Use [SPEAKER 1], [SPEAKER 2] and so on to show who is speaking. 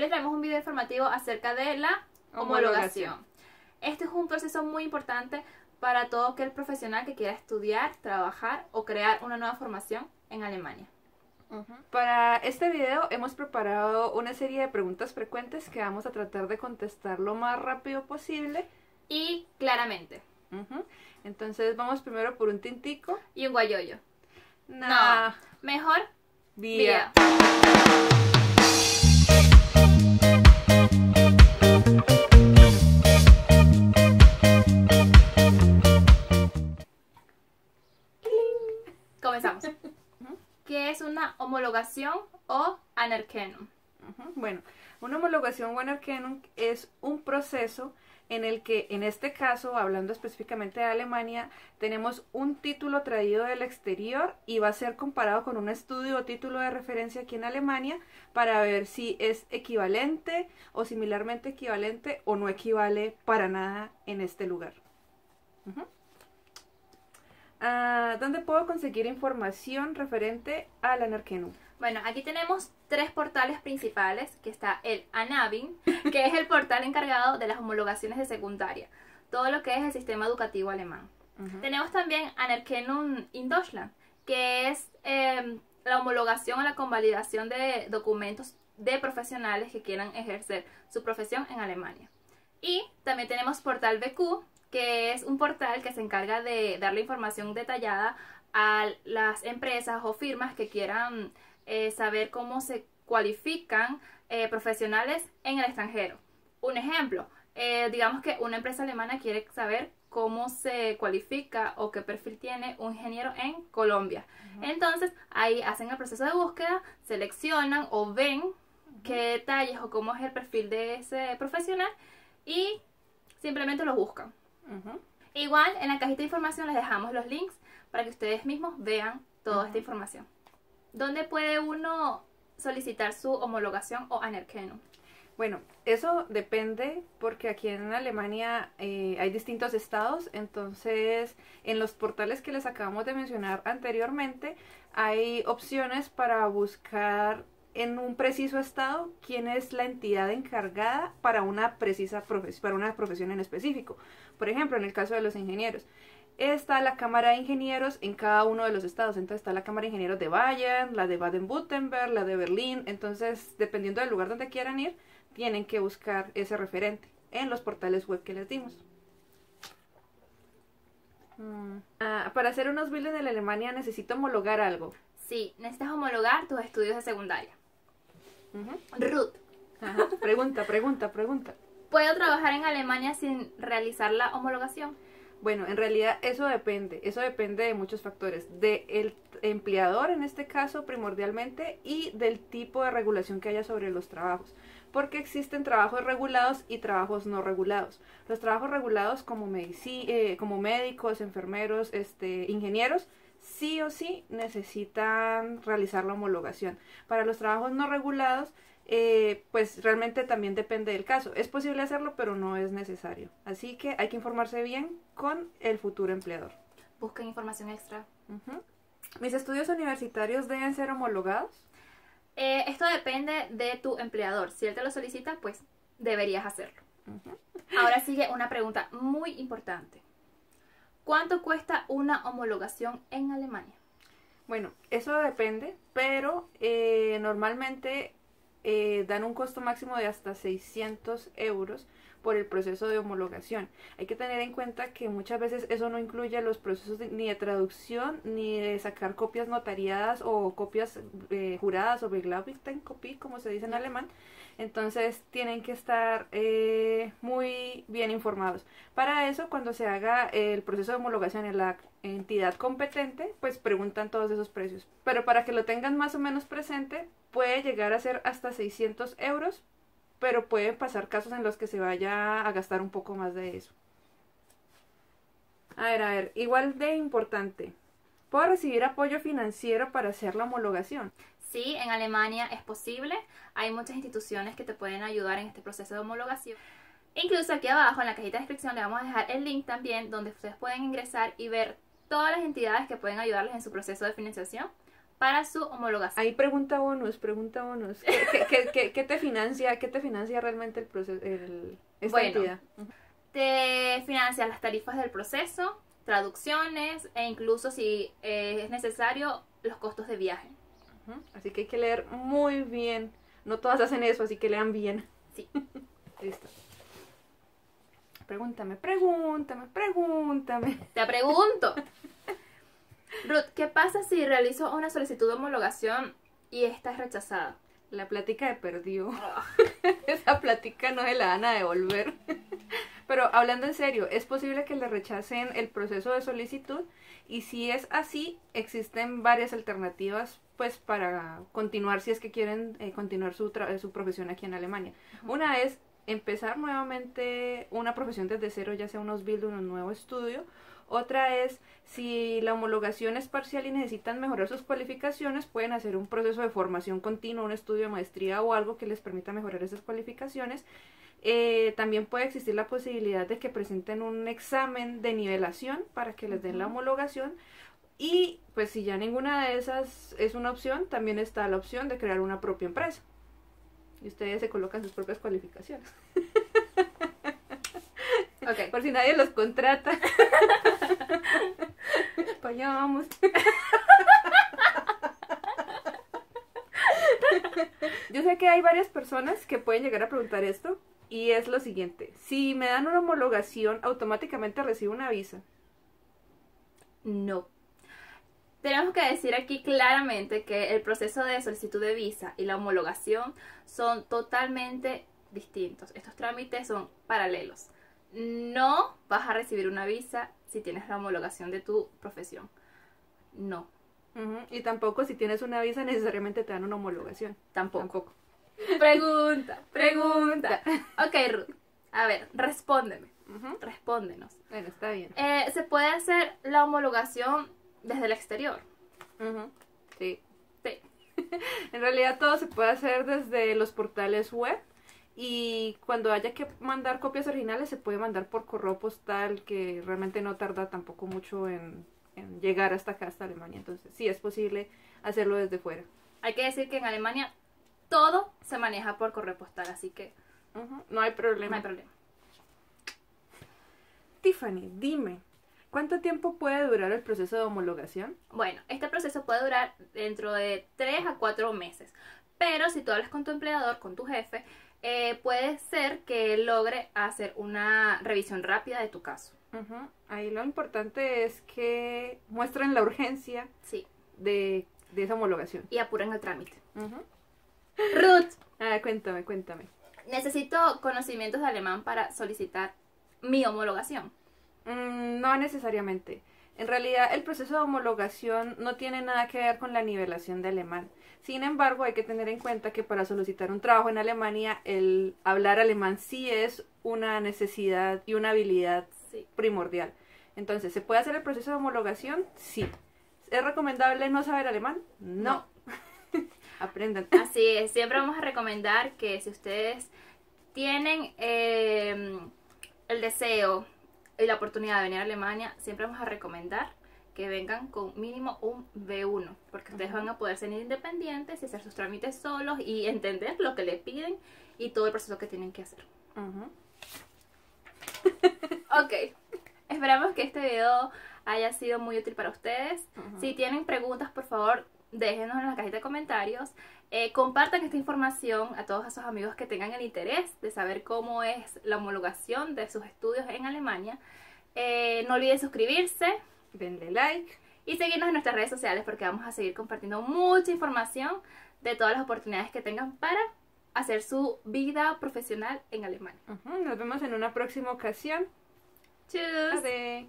[SPEAKER 1] les traemos un video informativo acerca de la homologación. Este es un proceso muy importante para todo aquel profesional que quiera estudiar, trabajar o crear una nueva formación en Alemania.
[SPEAKER 2] Para este video hemos preparado una serie de preguntas frecuentes que vamos a tratar de contestar lo más rápido posible
[SPEAKER 1] y claramente.
[SPEAKER 2] Entonces vamos primero por un tintico
[SPEAKER 1] y un guayoyo.
[SPEAKER 2] No,
[SPEAKER 1] mejor
[SPEAKER 2] vía.
[SPEAKER 1] Comenzamos. ¿Qué es una homologación o Anerkennung?
[SPEAKER 2] Bueno, una homologación o Anerkennung es un proceso en el que, en este caso, hablando específicamente de Alemania, tenemos un título traído del exterior y va a ser comparado con un estudio o título de referencia aquí en Alemania para ver si es equivalente o similarmente equivalente o no equivale para nada en este lugar. ¿Dónde puedo conseguir información referente al Anerkennung?
[SPEAKER 1] Bueno, aquí tenemos tres portales principales, que está el Anabin, que es el portal encargado de las homologaciones de secundaria, todo lo que es el sistema educativo alemán. Tenemos también Anerkennung in Deutschland, que es la homologación o la convalidación de documentos de profesionales que quieran ejercer su profesión en Alemania. Y también tenemos Portal BQ, que es un portal que se encarga de darle información detallada a las empresas o firmas que quieran saber cómo se cualifican profesionales en el extranjero. Un ejemplo, digamos que una empresa alemana quiere saber cómo se cualifica o qué perfil tiene un ingeniero en Colombia. Entonces ahí hacen el proceso de búsqueda, seleccionan o ven qué detalles o cómo es el perfil de ese profesional y simplemente lo buscan. Igual en la cajita de información les dejamos los links para que ustedes mismos vean toda esta información. ¿Dónde puede uno solicitar su homologación o Anerkennung?
[SPEAKER 2] Bueno, eso depende porque aquí en Alemania hay distintos estados, entonces en los portales que les acabamos de mencionar anteriormente hay opciones para buscar en un preciso estado quién es la entidad encargada para una profesión en específico. Por ejemplo, en el caso de los ingenieros, está la Cámara de Ingenieros en cada uno de los estados. Entonces está la Cámara de Ingenieros de Bayern, la de Baden-Württemberg, la de Berlín. Entonces, dependiendo del lugar donde quieran ir, tienen que buscar ese referente en los portales web que les dimos. Para hacer unos builds en Alemania necesito homologar algo.
[SPEAKER 1] Sí, necesitas homologar tus estudios de secundaria. Ruth.
[SPEAKER 2] Pregunta.
[SPEAKER 1] ¿Puedo trabajar en Alemania sin realizar la homologación?
[SPEAKER 2] Bueno, en realidad eso depende de muchos factores, del empleador en este caso primordialmente y del tipo de regulación que haya sobre los trabajos, porque existen trabajos regulados y trabajos no regulados. Los trabajos regulados como médicos, enfermeros, ingenieros, sí o sí necesitan realizar la homologación. Para los trabajos no regulados, pues realmente también depende del caso. Es posible hacerlo, pero no es necesario. Así que hay que informarse bien con el futuro empleador.
[SPEAKER 1] Busquen información extra.
[SPEAKER 2] ¿Mis estudios universitarios deben ser homologados?
[SPEAKER 1] Esto depende de tu empleador. Si él te lo solicita, pues deberías hacerlo. Ahora sigue una pregunta muy importante. ¿Cuánto cuesta una homologación en Alemania?
[SPEAKER 2] Bueno, eso depende, pero normalmente dan un costo máximo de hasta 600 euros por el proceso de homologación. Hay que tener en cuenta que muchas veces eso no incluye los procesos ni de traducción, ni de sacar copias notariadas o copias juradas o Beglaubigkeitskopie, como se dice en alemán. Entonces tienen que estar muy bien informados. Para eso, cuando se haga el proceso de homologación en la entidad competente, pues preguntan todos esos precios. Pero para que lo tengan más o menos presente, puede llegar a ser hasta 600 euros, pero pueden pasar casos en los que se vaya a gastar un poco más de eso. A ver, igual de importante. ¿Puedo recibir apoyo financiero para hacer la homologación?
[SPEAKER 1] Sí, en Alemania es posible. Hay muchas instituciones que te pueden ayudar en este proceso de homologación. Incluso aquí abajo en la cajita de descripción le vamos a dejar el link también donde ustedes pueden ingresar y ver todas las entidades que pueden ayudarles en su proceso de financiación para su homologación.
[SPEAKER 2] Ahí pregunta bonus. ¿Qué te financia realmente el proceso, esta entidad?
[SPEAKER 1] Te financia las tarifas del proceso, traducciones e incluso si es necesario los costos de viaje.
[SPEAKER 2] Así que hay que leer muy bien. No todas hacen eso, así que lean bien.
[SPEAKER 1] Sí.
[SPEAKER 2] Listo. Pregúntame.
[SPEAKER 1] Te pregunto, Ruth, ¿qué pasa si realizo una solicitud de homologación y esta es rechazada?
[SPEAKER 2] La plática de perdió. Esa plática no se la van a devolver. Pero hablando en serio, es posible que le rechacen el proceso de solicitud y si es así, existen varias alternativas pues para continuar si es que quieren continuar su profesión aquí en Alemania. Una es empezar nuevamente una profesión desde cero, ya sea un Ausbildung o un nuevo estudio. Otra es, si la homologación es parcial y necesitan mejorar sus cualificaciones, pueden hacer un proceso de formación continua, un estudio de maestría o algo que les permita mejorar esas cualificaciones. También puede existir la posibilidad de que presenten un examen de nivelación para que les den la homologación. Y pues si ya ninguna de esas es una opción, también está la opción de crear una propia empresa. Y ustedes se colocan sus propias cualificaciones.
[SPEAKER 1] Okay.
[SPEAKER 2] Por si nadie los contrata. Pues ya vamos. Yo sé que hay varias personas que pueden llegar a preguntar esto. Y es lo siguiente. Si me dan una homologación, ¿automáticamente recibo una visa?
[SPEAKER 1] No. Tenemos que decir aquí claramente que el proceso de solicitud de visa y la homologación son totalmente distintos. Estos trámites son paralelos. No vas a recibir una visa si tienes la homologación de tu profesión. No.
[SPEAKER 2] Y tampoco si tienes una visa necesariamente te dan una homologación.
[SPEAKER 1] Tampoco. Pregunta. Ok, Ruth. A ver, respóndeme. Respóndenos.
[SPEAKER 2] Bueno, está bien.
[SPEAKER 1] ¿Se puede hacer la homologación desde el exterior?
[SPEAKER 2] Sí.
[SPEAKER 1] Sí.
[SPEAKER 2] En realidad todo se puede hacer desde los portales web. Y cuando haya que mandar copias originales se puede mandar por correo postal, que realmente no tarda tampoco mucho en llegar hasta acá, hasta Alemania. Entonces sí es posible hacerlo desde fuera.
[SPEAKER 1] Hay que decir que en Alemania todo se maneja por correo postal, así que
[SPEAKER 2] no hay problema.
[SPEAKER 1] No hay problema.
[SPEAKER 2] Tiffany, dime, ¿cuánto tiempo puede durar el proceso de homologación?
[SPEAKER 1] Bueno, este proceso puede durar dentro de 3 a 4 meses. Pero si tú hablas con tu empleador, con tu jefe, puede ser que logre hacer una revisión rápida de tu caso.
[SPEAKER 2] Ahí lo importante es que muestren la urgencia de esa homologación.
[SPEAKER 1] Y apuren el trámite. Ruth.
[SPEAKER 2] Cuéntame.
[SPEAKER 1] Necesito conocimientos de alemán para solicitar mi homologación.
[SPEAKER 2] No necesariamente. En realidad el proceso de homologación no tiene nada que ver con la nivelación de alemán. Sin embargo, hay que tener en cuenta que para solicitar un trabajo en Alemania, el hablar alemán sí es una necesidad y una habilidad primordial. Entonces, ¿se puede hacer el proceso de homologación? Sí. ¿Es recomendable no saber alemán? No. Aprendan.
[SPEAKER 1] Así es, siempre vamos a recomendar que si ustedes tienen el deseo y la oportunidad de venir a Alemania, siempre vamos a recomendar que vengan con mínimo un B1, porque ustedes van a poder ser independientes y hacer sus trámites solos y entender lo que les piden y todo el proceso que tienen que hacer. Ok, esperamos que este video haya sido muy útil para ustedes. Si tienen preguntas, por favor, déjenos en la cajita de comentarios. Compartan esta información a todos esos amigos que tengan el interés de saber cómo es la homologación de sus estudios en Alemania. No olviden suscribirse,
[SPEAKER 2] denle like
[SPEAKER 1] y seguirnos en nuestras redes sociales porque vamos a seguir compartiendo mucha información de todas las oportunidades que tengan para hacer su vida profesional en Alemania.
[SPEAKER 2] Nos vemos en una próxima ocasión.
[SPEAKER 1] Tschüss.
[SPEAKER 2] Ade.